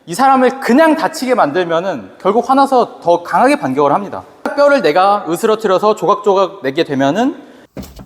이 사람을 그냥 다치게 만들면은 결국 화나서 더 강하게 반격을 합니다. 뼈를 내가 으스러뜨려서 조각조각 내게 되면은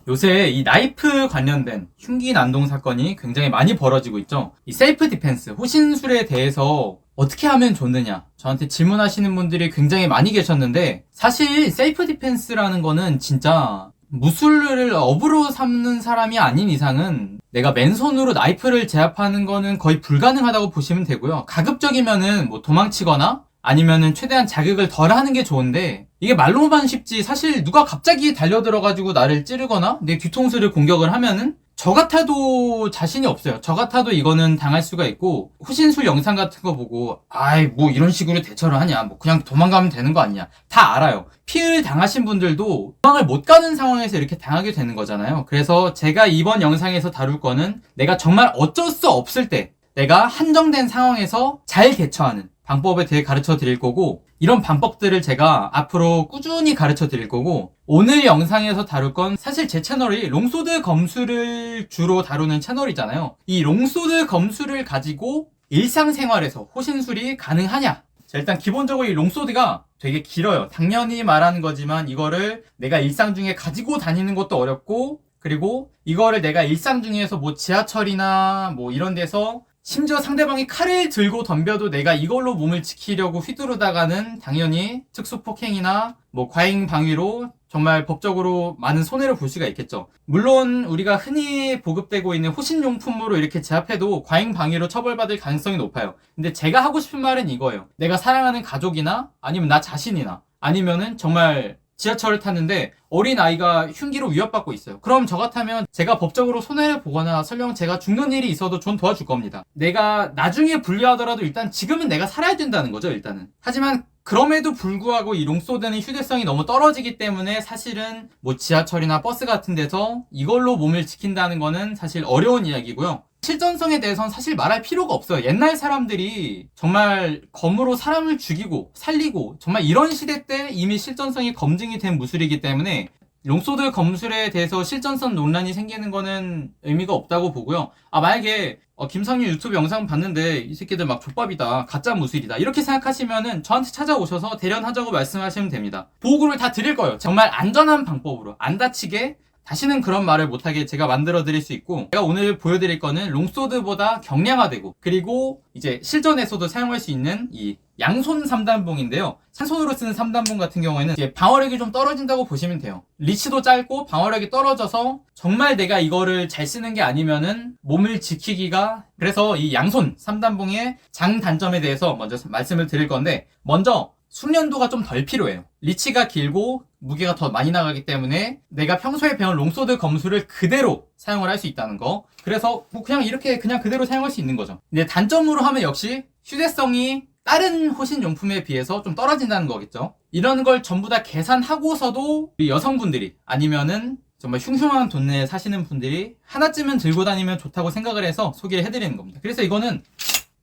요새 이 나이프 관련된 흉기 난동 사건이 굉장히 많이 벌어지고 있죠. 이 셀프 디펜스, 호신술에 대해서 어떻게 하면 좋느냐 저한테 질문하시는 분들이 굉장히 많이 계셨는데, 사실 셀프 디펜스라는 거는 진짜 무술을 업으로 삼는 사람이 아닌 이상은 내가 맨손으로 나이프를 제압하는 거는 거의 불가능하다고 보시면 되고요. 가급적이면은 뭐 도망치거나 아니면은 최대한 자극을 덜 하는 게 좋은데, 이게 말로만 쉽지 사실 누가 갑자기 달려들어가지고 나를 찌르거나 내 뒤통수를 공격을 하면은 저 같아도 자신이 없어요. 저 같아도 이거는 당할 수가 있고, 호신술 영상 같은 거 보고 아이 뭐 이런 식으로 대처를 하냐, 뭐 그냥 도망가면 되는 거 아니냐, 다 알아요. 피해를 당하신 분들도 도망을 못 가는 상황에서 이렇게 당하게 되는 거잖아요. 그래서 제가 이번 영상에서 다룰 거는 내가 정말 어쩔 수 없을 때 내가 한정된 상황에서 잘 대처하는 방법에 대해 가르쳐 드릴 거고, 이런 방법들을 제가 앞으로 꾸준히 가르쳐 드릴 거고, 오늘 영상에서 다룰 건 사실 제 채널이 롱소드 검술을 주로 다루는 채널이잖아요. 이 롱소드 검술을 가지고 일상생활에서 호신술이 가능하냐? 자, 일단 기본적으로 이 롱소드가 되게 길어요. 당연히 말하는 거지만 이거를 내가 일상 중에 가지고 다니는 것도 어렵고, 그리고 이거를 내가 일상 중에서 뭐 지하철이나 뭐 이런 데서 심지어 상대방이 칼을 들고 덤벼도 내가 이걸로 몸을 지키려고 휘두르다가는 당연히 특수폭행이나 뭐 과잉 방위로 정말 법적으로 많은 손해를 볼 수가 있겠죠. 물론 우리가 흔히 보급되고 있는 호신용품으로 이렇게 제압해도 과잉 방위로 처벌받을 가능성이 높아요. 근데 제가 하고 싶은 말은 이거예요. 내가 사랑하는 가족이나 아니면 나 자신이나 아니면은 정말 지하철을 탔는데 어린아이가 흉기로 위협받고 있어요. 그럼 저 같으면 제가 법적으로 손해를 보거나 설령 제가 죽는 일이 있어도 전 도와줄 겁니다. 내가 나중에 불리하더라도 일단 지금은 내가 살아야 된다는 거죠, 일단은. 하지만 그럼에도 불구하고 이 롱소드는 휴대성이 너무 떨어지기 때문에 사실은 뭐 지하철이나 버스 같은 데서 이걸로 몸을 지킨다는 거는 사실 어려운 이야기고요. 실전성에 대해서는 사실 말할 필요가 없어요. 옛날 사람들이 정말 검으로 사람을 죽이고 살리고 정말 이런 시대 때 이미 실전성이 검증이 된 무술이기 때문에 롱소드 검술에 대해서 실전성 논란이 생기는 거는 의미가 없다고 보고요. 만약에 김상윤 유튜브 영상 봤는데 이 새끼들 막 족밥이다, 가짜 무술이다 이렇게 생각하시면은 저한테 찾아오셔서 대련하자고 말씀하시면 됩니다. 보호구를 다 드릴 거예요. 정말 안전한 방법으로 안 다치게, 다시는 그런 말을 못하게 제가 만들어 드릴 수 있고, 제가 오늘 보여드릴 거는 롱소드보다 경량화되고 그리고 이제 실전에서도 사용할 수 있는 이 양손 3단봉인데요. 한 손으로 쓰는 3단봉 같은 경우에는 이제 방어력이 좀 떨어진다고 보시면 돼요. 리치도 짧고 방어력이 떨어져서 정말 내가 이거를 잘 쓰는 게 아니면은 몸을 지키기가, 그래서 이 양손 3단봉의 장단점에 대해서 먼저 말씀을 드릴 건데, 먼저 숙련도가 좀 덜 필요해요. 리치가 길고 무게가 더 많이 나가기 때문에 내가 평소에 배운 롱소드 검술을 그대로 사용을 할 수 있다는 거. 그래서 뭐 그냥 이렇게 그냥 그대로 사용할 수 있는 거죠. 근데 단점으로 하면 역시 휴대성이 다른 호신 용품에 비해서 좀 떨어진다는 거겠죠. 이런 걸 전부 다 계산하고서도 우리 여성분들이 아니면은 정말 흉흉한 동네에 사시는 분들이 하나쯤은 들고 다니면 좋다고 생각을 해서 소개를 해드리는 겁니다. 그래서 이거는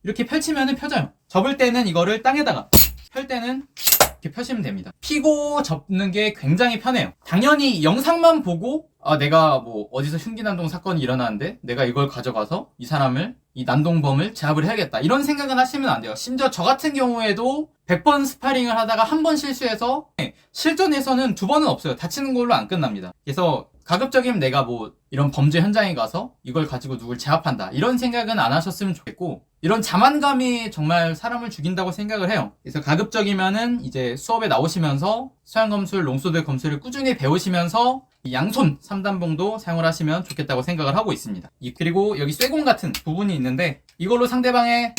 이렇게 펼치면은 펴져요. 접을 때는 이거를 땅에다가, 펼 때는 이렇게 펴시면 됩니다. 피고 접는 게 굉장히 편해요. 당연히 영상만 보고 내가 뭐 어디서 흉기난동 사건이 일어나는데 내가 이걸 가져가서 이 사람을, 이 난동범을 제압을 해야겠다 이런 생각은 하시면 안 돼요. 심지어 저 같은 경우에도 100번 스파링을 하다가 한 번 실수해서 실전에서는 2번은 없어요. 다치는 걸로 안 끝납니다. 그래서 가급적이면 내가 뭐 이런 범죄 현장에 가서 이걸 가지고 누굴 제압한다 이런 생각은 안 하셨으면 좋겠고, 이런 자만감이 정말 사람을 죽인다고 생각을 해요. 그래서 가급적이면은 이제 수업에 나오시면서 서양검술, 롱소드 검술을 꾸준히 배우시면서 이 양손 3단봉도 사용을 하시면 좋겠다고 생각을 하고 있습니다. 그리고 여기 쇠공 같은 부분이 있는데 이걸로 상대방의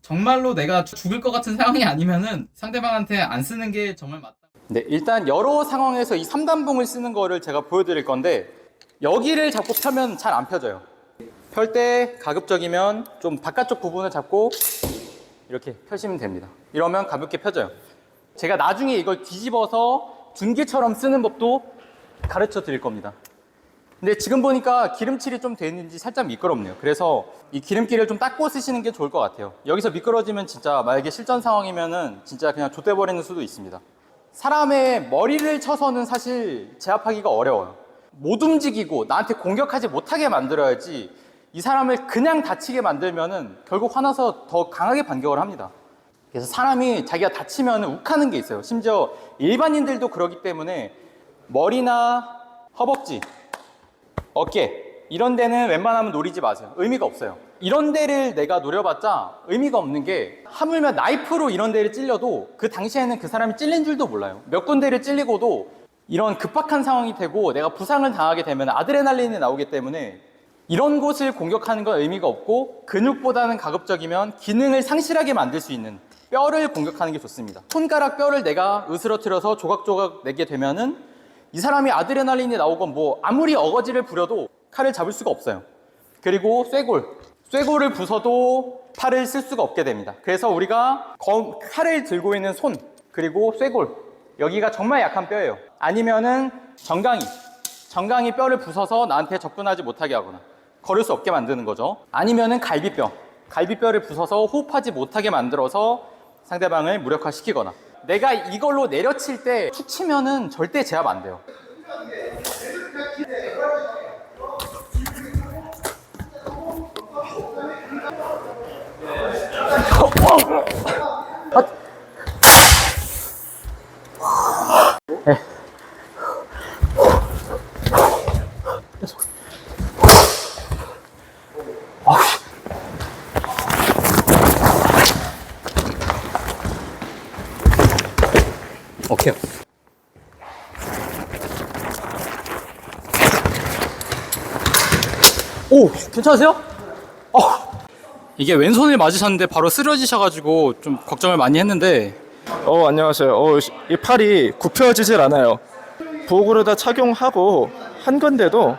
정말로 내가 죽을 것 같은 상황이 아니면은 상대방한테 안 쓰는 게 정말 맞다. 네, 일단 여러 상황에서 이 3단봉을 쓰는 거를 제가 보여드릴 건데, 여기를 잡고 펴면 잘 안 펴져요. 펼 때 가급적이면 좀 바깥쪽 부분을 잡고 이렇게 펴시면 됩니다. 이러면 가볍게 펴져요. 제가 나중에 이걸 뒤집어서 둔기처럼 쓰는 법도 가르쳐 드릴 겁니다. 근데 지금 보니까 기름칠이 좀 돼 있는지 살짝 미끄럽네요. 그래서 이 기름기를 좀 닦고 쓰시는 게 좋을 것 같아요. 여기서 미끄러지면 진짜 만약에 실전 상황이면은 진짜 그냥 좆돼버리는 수도 있습니다. 사람의 머리를 쳐서는 사실 제압하기가 어려워요. 못 움직이고 나한테 공격하지 못하게 만들어야지 이 사람을 그냥 다치게 만들면은 결국 화나서 더 강하게 반격을 합니다. 그래서 사람이 자기가 다치면 욱하는 게 있어요. 심지어 일반인들도 그러기 때문에 머리나 허벅지, 어깨 이런 데는 웬만하면 노리지 마세요. 의미가 없어요. 이런 데를 내가 노려봤자 의미가 없는 게 하물며 나이프로 이런 데를 찔려도 그 당시에는 그 사람이 찔린 줄도 몰라요. 몇 군데를 찔리고도 이런 급박한 상황이 되고 내가 부상을 당하게 되면 아드레날린이 나오기 때문에 이런 곳을 공격하는 건 의미가 없고 근육보다는 가급적이면 기능을 상실하게 만들 수 있는 뼈를 공격하는 게 좋습니다. 손가락 뼈를 내가 으스러뜨려서 조각조각 내게 되면은 이 사람이 아드레날린이 나오건 뭐 아무리 어거지를 부려도 칼을 잡을 수가 없어요. 그리고 쇠골을 부숴도 팔을 쓸 수가 없게 됩니다. 그래서 우리가 칼을 들고 있는 손 그리고 쇠골 여기가 정말 약한 뼈예요. 아니면은 정강이 뼈를 부숴서 나한테 접근하지 못하게 하거나 걸을 수 없게 만드는 거죠. 아니면은 갈비뼈를 부숴서 호흡하지 못하게 만들어서 상대방을 무력화시키거나 내가 이걸로 내려칠 때 툭 치면은 절대 제압 안 돼요. 네. 오케이. 오, 괜찮으세요? 이게 왼손을 맞으셨는데 바로 쓰러지셔가지고 좀 걱정을 많이 했는데. 안녕하세요. 이 팔이 굽혀지질 않아요. 보호구를 다 착용하고 한 건데도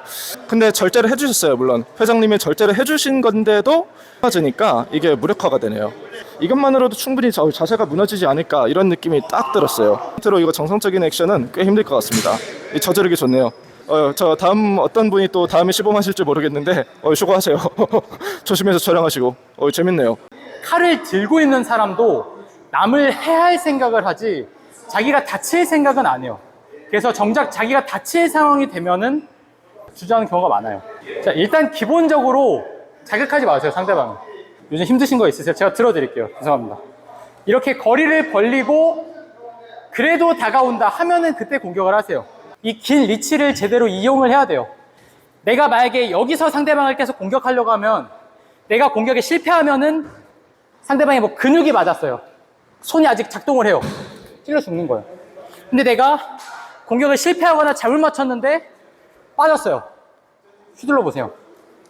근데 절제를 해주셨어요. 물론 회장님이 절제를 해주신 건데도 맞으니까 이게 무력화가 되네요. 이것만으로도 충분히 자세가 무너지지 않을까 이런 느낌이 딱 들었어요. 실제로 이거 정상적인 액션은 꽤 힘들 것 같습니다. 저지르기 좋네요. 저 다음 어떤 분이 또 다음에 시범하실지 모르겠는데 수고하세요. 조심해서 촬영하시고 재밌네요. 칼을 들고 있는 사람도 남을 해할 생각을 하지 자기가 다칠 생각은 안 해요. 그래서 정작 자기가 다칠 상황이 되면은 주저하는 경우가 많아요. 자, 일단 기본적으로 자극하지 마세요, 상대방을. 요즘 힘드신 거 있으세요? 제가 들어드릴게요. 죄송합니다. 이렇게 거리를 벌리고 그래도 다가온다 하면은 그때 공격을 하세요. 이 긴 리치를 제대로 이용을 해야 돼요. 내가 만약에 여기서 상대방을 계속 공격하려고 하면 내가 공격에 실패하면은 상대방이 뭐 근육이 맞았어요. 손이 아직 작동을 해요. 찔러 죽는 거예요. 근데 내가 공격을 실패하거나 잘못 맞췄는데 빠졌어요. 휘둘러 보세요.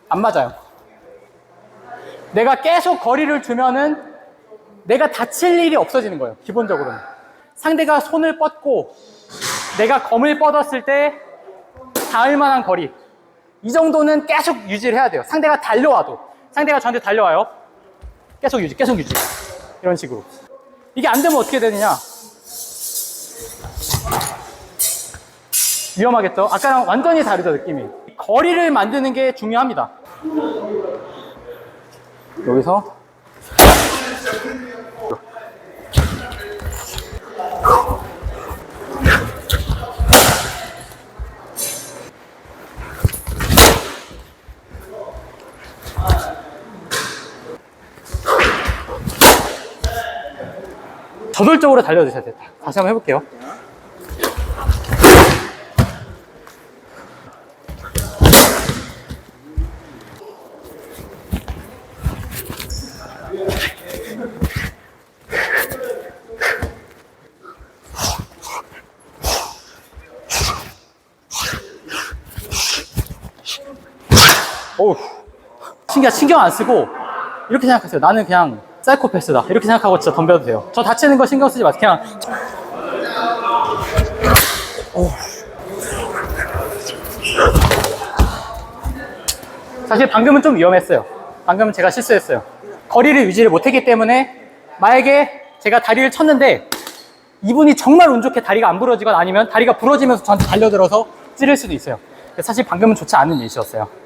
안 맞아요. 내가 계속 거리를 두면은 내가 다칠 일이 없어지는 거예요. 기본적으로는. 상대가 손을 뻗고 내가 검을 뻗었을 때 닿을 만한 거리 이 정도는 계속 유지를 해야 돼요. 상대가 달려와도 상대가 저한테 달려와요. 계속 유지 이런 식으로. 이게 안 되면 어떻게 되느냐, 위험하겠죠? 아까랑 완전히 다르죠, 느낌이. 거리를 만드는 게 중요합니다. 여기서 저돌적으로 달려주셔야 돼요. 다시 한번 해볼게요. 어우, 신경 안 쓰고 이렇게 생각하세요. 나는 그냥 사이코패스다 이렇게 생각하고 진짜 덤벼도 돼요. 저 다치는 거 신경 쓰지 마세요. 그냥 사실 방금은 좀 위험했어요. 방금은 제가 실수했어요. 거리를 유지를 못했기 때문에 만약에 제가 다리를 쳤는데 이분이 정말 운 좋게 다리가 안 부러지거나 아니면 다리가 부러지면서 저한테 달려들어서 찌를 수도 있어요. 사실 방금은 좋지 않은 예시였어요.